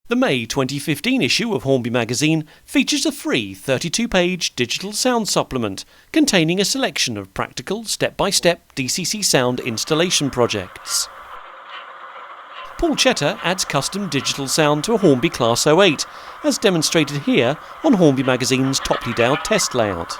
The May 2015 issue of Hornby magazine features a free 32-page digital sound supplement containing a selection of practical, step-by-step DCC sound installation projects. Paul Chetter adds custom digital sound to a Hornby Class 08, as demonstrated here on Hornby magazine's toply dialed test layout.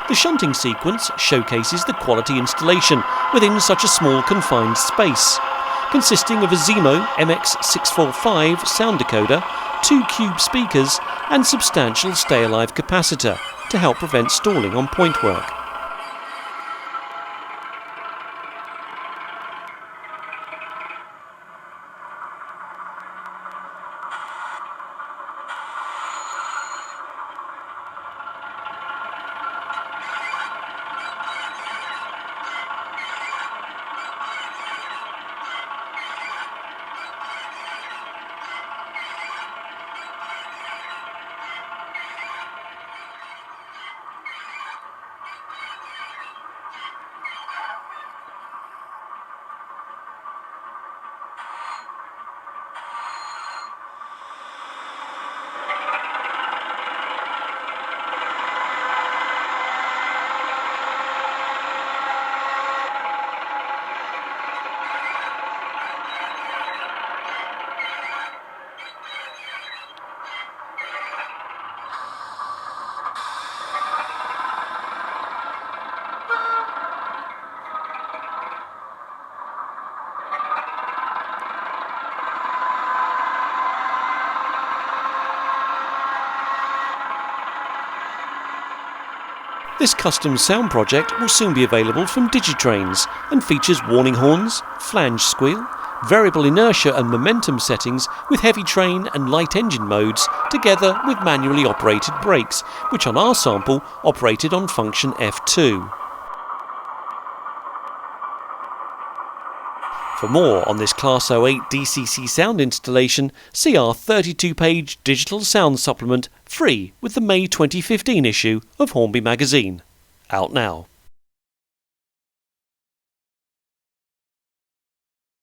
The shunting sequence showcases the quality installation within such a small confined space, consisting of a Zimo MX645 sound decoder, 2 cube speakers and substantial stay-alive capacitor to help prevent stalling on point work. This custom sound project will soon be available from Digitrains and features warning horns, flange squeal, variable inertia and momentum settings with heavy train and light engine modes, together with manually operated brakes, which on our sample operated on function F2. For more on this Class 08 DCC sound installation, see our 32-page digital sound supplement free with the May 2015 issue of Hornby magazine. Out now.